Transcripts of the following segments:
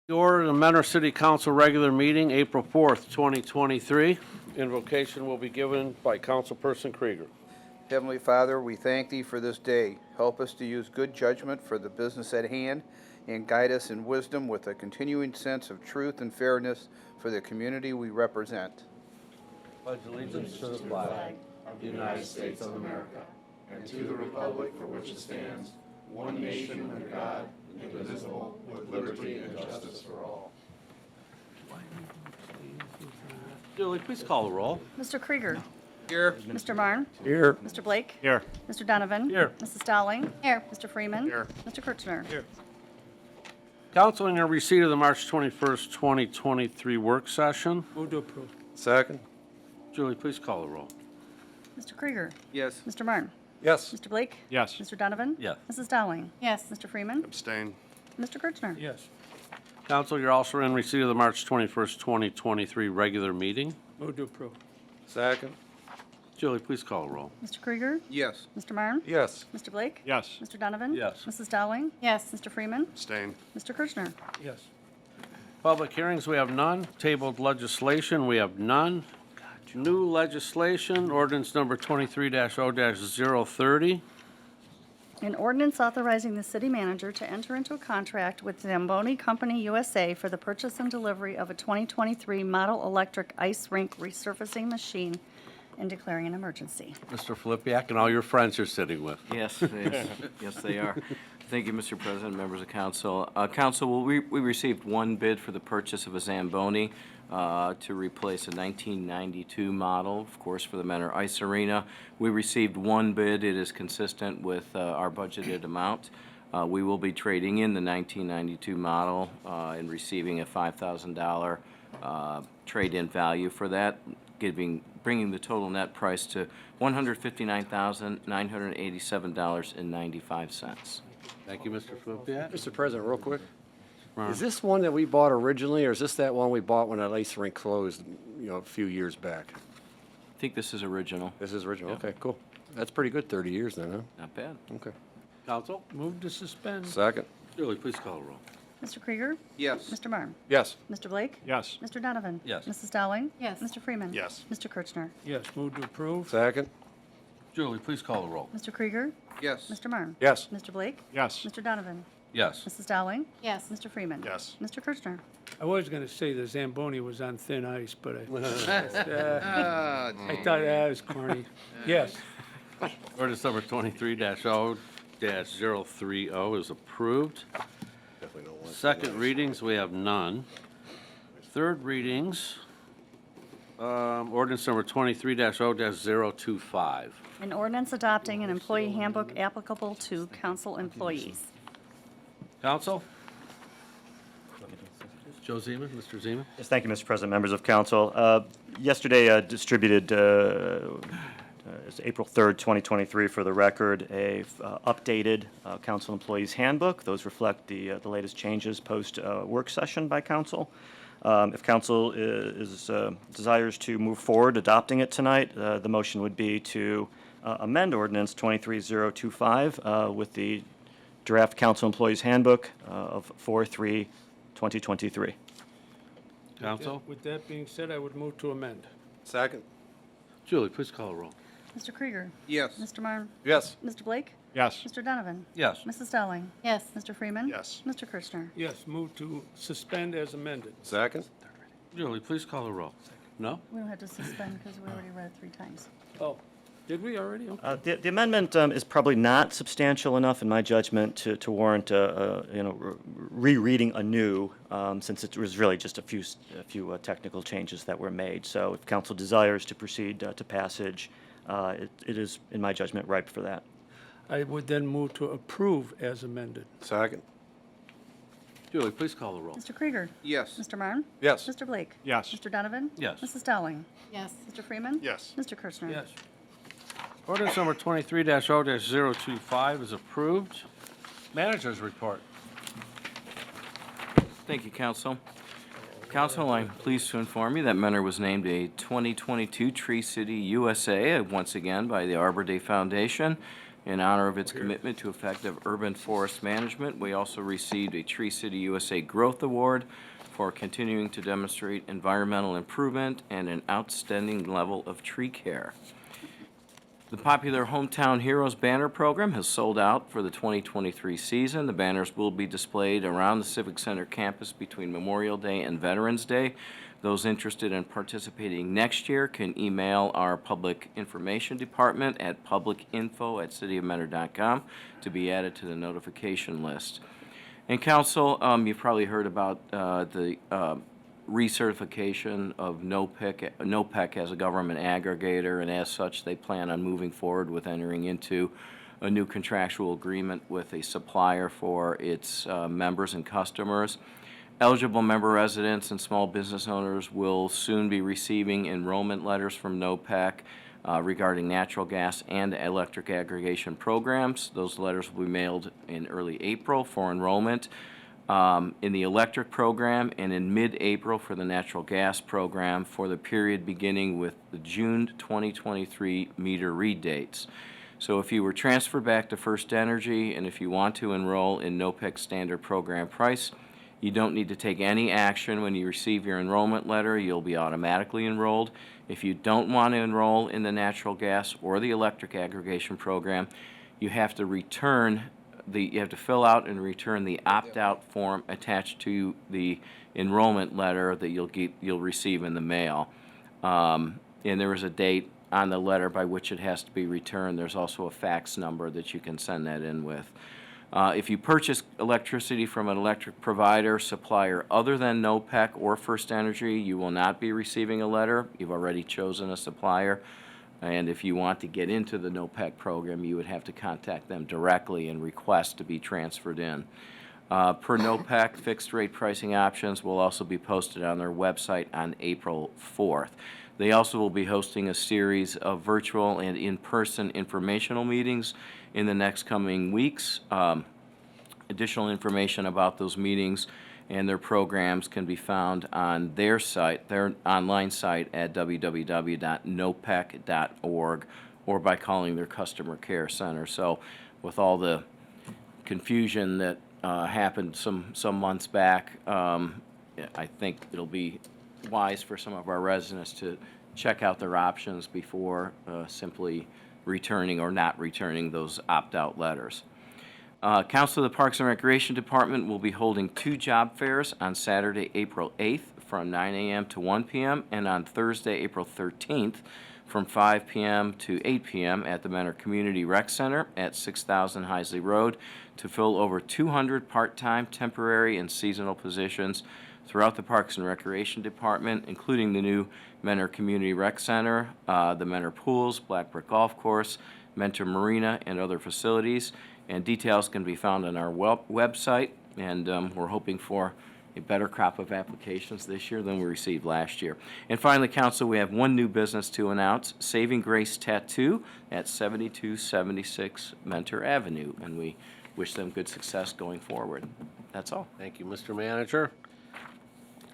The order of the Mentor City Council regular meeting, April 4th, 2023. Invocation will be given by Councilperson Krieger. Heavenly Father, we thank Thee for this day. Help us to use good judgment for the business at hand and guide us in wisdom with a continuing sense of truth and fairness for the community we represent. Pledge allegiance to the flag of the United States of America and to the republic for which it stands, one nation under God, indivisible, with liberty and justice for all. Julie, please call the roll. Mr. Krieger. Here. Mr. Marne. Here. Mr. Blake. Here. Mr. Donovan. Here. Mrs. Dowling. Here. Mr. Freeman. Here. Mr. Kirchner. Here. Council, in your receipt of the March 21st, 2023 work session. Move to approve. Second. Julie, please call the roll. Mr. Krieger. Yes. Mr. Marne. Yes. Mr. Blake. Yes. Mr. Donovan. Yes. Mrs. Dowling. Yes. Mr. Freeman. Abstain. Mr. Kirchner. Yes. Council, you're also in receipt of the March 21st, 2023 regular meeting. Move to approve. Second. Julie, please call the roll. Mr. Krieger. Yes. Mr. Marne. Yes. Mr. Blake. Yes. Mr. Donovan. Yes. Mrs. Dowling. Yes. Mr. Freeman. Abstain. Mr. Kirchner. Yes. Public hearings, we have none. Tabled legislation, we have none. New legislation, ordinance number 23-0-030. An ordinance authorizing the city manager to enter into a contract with Zamboni Company USA for the purchase and delivery of a 2023 model electric ice rink resurfacing machine and declaring an emergency. Mr. Filipiak and all your friends you're sitting with. Yes, yes, they are. Thank you, Mr. President, members of council. Council, we received one bid for the purchase of a Zamboni to replace a 1992 model, of course, for the Mentor Ice Arena. We received one bid. It is consistent with our budgeted amount. We will be trading in the 1992 model and receiving a $5,000 trade-in value for that, bringing the total net price to $159,987.95. Thank you, Mr. Filipiak. Mr. President, real quick, Ron. is this one that we bought originally, or is this that one we bought when that ice rink closed, a few years back? I think this is original. This is original, okay, cool. That's pretty good, 30 years then, huh? Not bad. Okay. Council? Move to suspend. Second? Julie, please call the roll. Mr. Krieger. Yes. Mr. Marne. Yes. Mr. Blake. Yes. Mr. Donovan. Yes. Mrs. Dowling. Yes. Mr. Freeman. Yes. Mr. Kirchner. Yes. Move to approve. Second? Julie, please call the roll. Mr. Krieger. Yes. Mr. Marne. Yes. Mr. Blake. Yes. Mr. Donovan. Yes. Mrs. Dowling. Yes. Mr. Freeman. Yes. Mr. Kirchner. I was going to say the Zamboni was on thin ice, but I thought that was corny. Yes. Ordinance number 23-0-030 is approved. Definitely don't want. Second readings, we have none. Third readings, ordinance number 23-0-025. An ordinance adopting an employee handbook applicable to council employees. Council? Joe Zeman, Mr. Zeman? Yes, thank you, Mr. President, members of council. Yesterday, distributed, it's April 3rd, 2023, for the record, a updated council employees handbook. Those reflect the latest changes post work session by council. If council desires to move forward adopting it tonight, the motion would be to amend ordinance 23025 with the draft council employees handbook of 4/3/2023. Council? With that being said, I would move to amend. Second? Julie, please call the roll. Mr. Krieger. Yes. Mr. Marne. Yes. Mr. Blake. Yes. Mr. Donovan. Yes. Mrs. Dowling. Yes. Mr. Freeman. Yes. Mr. Kirchner. Yes. Move to suspend as amended. Second? Julie, please call the roll. No? We don't have to suspend because we already read it 3 times. Oh, did we already? Okay. The amendment is probably not substantial enough, in my judgment, to warrant rereading anew, since it was really just a few technical changes that were made. So if council desires to proceed to passage, it is, in my judgment, ripe for that. I would then move to approve as amended. Second? Julie, please call the roll. Mr. Krieger. Yes. Mr. Marne. Yes. Mr. Blake. Yes. Mr. Donovan. Yes. Mrs. Dowling. Yes. Mr. Freeman. Yes. Mr. Kirchner. Yes. Ordinance number 23-0-025 is approved. Managers report. Thank you, council. Council, I'm pleased to inform you that Mentor was named a 2022 Tree City USA, once again by the Arbor Day Foundation. in honor of its commitment to effective urban forest management. We also received a Tree City USA Growth Award for continuing to demonstrate environmental improvement and an outstanding level of tree care. The popular Hometown Heroes banner program has sold out for the 2023 season. The banners will be displayed around the Civic Center campus between Memorial Day and Veterans Day. Those interested in participating next year can email our Public Information Department at publicinfo@cityofmentor.com to be added to the notification list. And Council, you've probably heard about the recertification of NOPEC as a government aggregator, and as such, they plan on moving forward with entering into a new contractual agreement with a supplier for its members and customers. Eligible member residents and small business owners will soon be receiving enrollment letters from NOPEC regarding natural gas and electric aggregation programs. Those letters will be mailed in early April for enrollment in the electric program, and in mid-April for the natural gas program for the period beginning with the June 2023 meter read dates. So if you were transferred back to First Energy and if you want to enroll in NOPEC standard program price, you don't need to take any action when you receive your enrollment letter. You'll be automatically enrolled. If you don't want to enroll in the natural gas or the electric aggregation program, you have to fill out and return the opt-out form attached to the enrollment letter that you'll receive in the mail. And there is a date on the letter by which it has to be returned. There's also a fax number that you can send that in with. If you purchase electricity from an electric provider, supplier other than NOPEC or First Energy, you will not be receiving a letter. You've already chosen a supplier. And if you want to get into the NOPEC program, you would have to contact them directly and request to be transferred in. Per NOPEC, fixed-rate pricing options will also be posted on their website on April 4th. They also will be hosting a series of virtual and in-person informational meetings in the next coming weeks. Additional information about those meetings and their programs can be found on their site, their online site at www.nopec.org, or by calling their customer care center. So with all the confusion that happened some months back, I think it'll be wise for some of our residents to check out their options before simply returning or not returning those opt-out letters. Council of the Parks and Recreation Department will be holding 2 job fairs on Saturday, April 8th from 9 a.m. to 1 p.m. and on Thursday, April 13th from 5 p.m. to 8 p.m. at the Mentor Community Rec Center at 6000 Heisley Road to fill over 200 part-time, temporary, and seasonal positions throughout the Parks and Recreation Department, including the new Mentor Community Rec Center, the Mentor Pools, Black Brick Golf Course, Mentor Marina, and other facilities. And details can be found on our website, and we're hoping for a better crop of applications this year than we received last year. And finally, Council, we have one new business to announce, Saving Grace Tattoo at 7276 Mentor Avenue, and we wish them good success going forward. That's all. Thank you, Mr. Manager.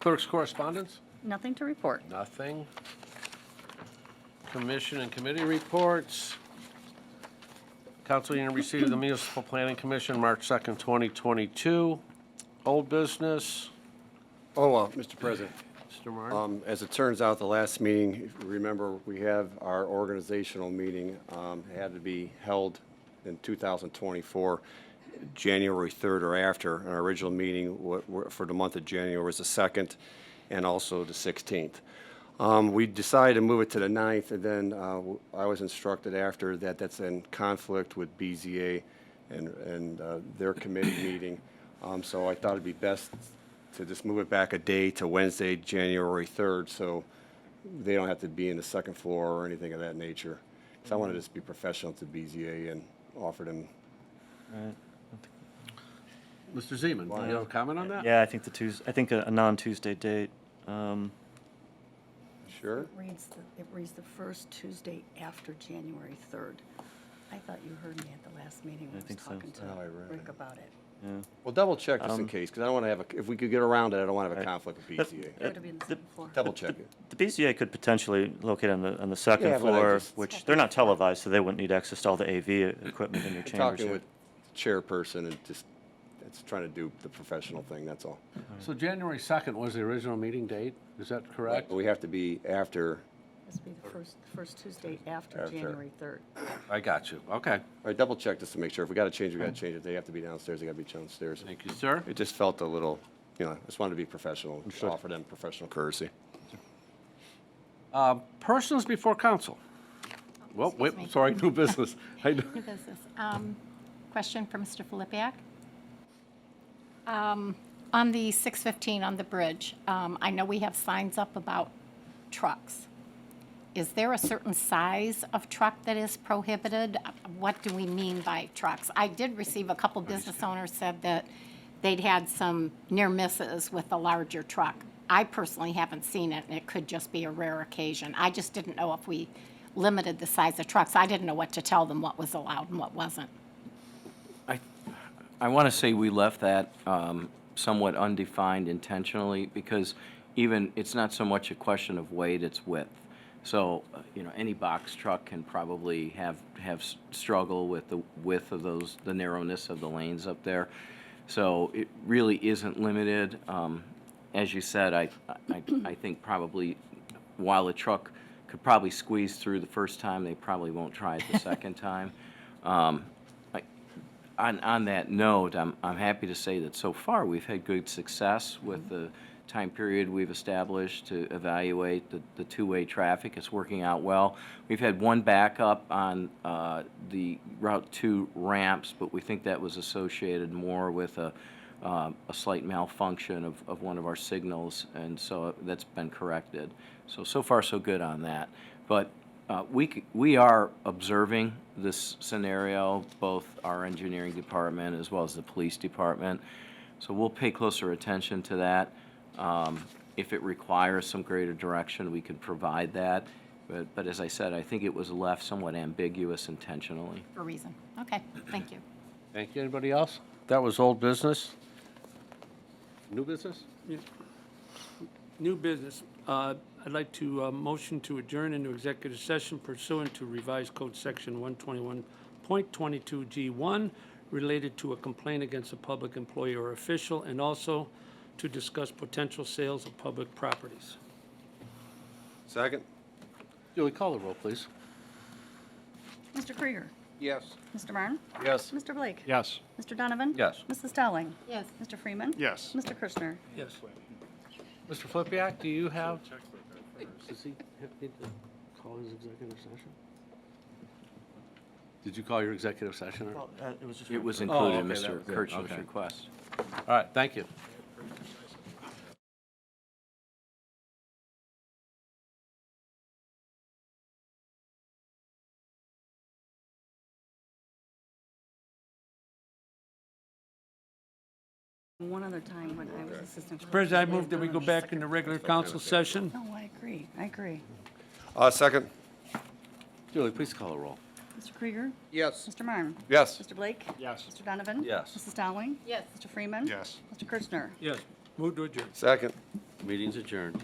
Clerk's correspondence? Nothing to report. Nothing. Commission and committee reports. Council, you received the Municipal Planning Commission, March 2nd, 2022. Old business. Mr. President, Mr. Martin. as it turns out, the last meeting, if you remember, we have our organizational meeting, had to be held in 2024, January 3rd or after. Our original meeting for the month of January was the 2nd and also the 16th. We decided to move it to the 9th, and then I was instructed after that that's in conflict with BZA and their committee meeting. So I thought it'd be best to just move it back a day to Wednesday, January 3rd, so they don't have to be in the second floor or anything of that nature. So I wanted to just be professional to BZA and offer them. Mr. Zeman, do you have a comment on that? Yeah, I think a non-Tuesday date. Sure? It reads the first Tuesday after January 3rd. I thought you heard me at the last meeting when I was think so. talking to Oh, I read Rick it. about it. Well, double check just in case, because I don't want to have a, if we could get around it, I don't want to have a conflict with It BCA. would have been the second floor. Double check it. The BZA could potentially locate on the second Yeah, but I floor, just- which they're not televised, so they wouldn't need access to all the AV equipment in their chambers. Talking here. with chairperson and just, it's trying to do the professional thing, that's all. So January 2nd was the original meeting date, is that correct? But we have to be after, This would be the first Tuesday after After. January 3rd. I got you, okay. all right, double check just to make sure. If we got to change, we got to change it. They have to be downstairs, they got to be downstairs. Thank you, sir. It just felt a little, you know, I just wanted to be professional, offer them professional courtesy. Persons before council. Well, wait, Excuse me. sorry, new business. I know. New business. Question for Mr. Filipiak. On the 615 on the bridge, I know we have signs up about trucks. Is there a certain size of truck that is prohibited? What do we mean by trucks? I did receive a couple business owners said that they'd had some near misses with a larger truck. I personally haven't seen it, and it could just be a rare occasion. I just didn't know if we limited the size of trucks. I didn't know what to tell them, what was allowed and what wasn't. I want to say we left that somewhat undefined intentionally, because even, it's not so much a question of weight, it's width. So, you know, any box truck can probably have struggle with the width of those, the narrowness of the lanes up there. So it really isn't limited. As you said, I think probably while a truck could probably squeeze through the first time, they probably won't try it the second time. On that note, I'm happy to say that so far we've had good success with the time period we've established to evaluate the two-way traffic. It's working out well. We've had one backup on the Route 2 ramps, but we think that was associated more with a slight malfunction of one of our signals, and so that's been corrected. So far, so good on that. But we are observing this scenario, both our engineering department as well as the police department. So we'll pay closer attention to that. If it requires some greater direction, we can provide that. But as I said, I think it was left somewhat ambiguous intentionally. For a reason. Okay, thank you. Thank you. Anybody else? That was old business. New business? New business. I'd like to motion to adjourn into executive session pursuant to revised code section 121.22G1 related to a complaint against a public employee or official, and also to discuss potential sales of public properties. Second? Julie, call the roll, please. Mr. Krieger. Yes. Mr. Marne. Yes. Mr. Blake. Yes. Mr. Donovan. Yes. Mrs. Dowling. Yes. Mr. Freeman. Yes. Mr. Kirschner. Yes. Mr. Flipiak, do you have? Does he need to call his executive session? Did you call your executive session? Well, it was just. It was Oh, included in okay, that Mr. was it. Kirchner's Okay. request. All right, thank you. One other time when I was assistant. President, I move that we go back into regular council session. No, I agree. I agree. Second? Julie, please call the roll. Mr. Krieger. Yes. Mr. Marne. Yes. Mr. Blake. Yes. Mr. Donovan. Yes. Mrs. Dowling. Yes. Mr. Freeman. Yes. Mr. Kirschner. Yes. Move to adjourn. Second? Meeting's adjourned.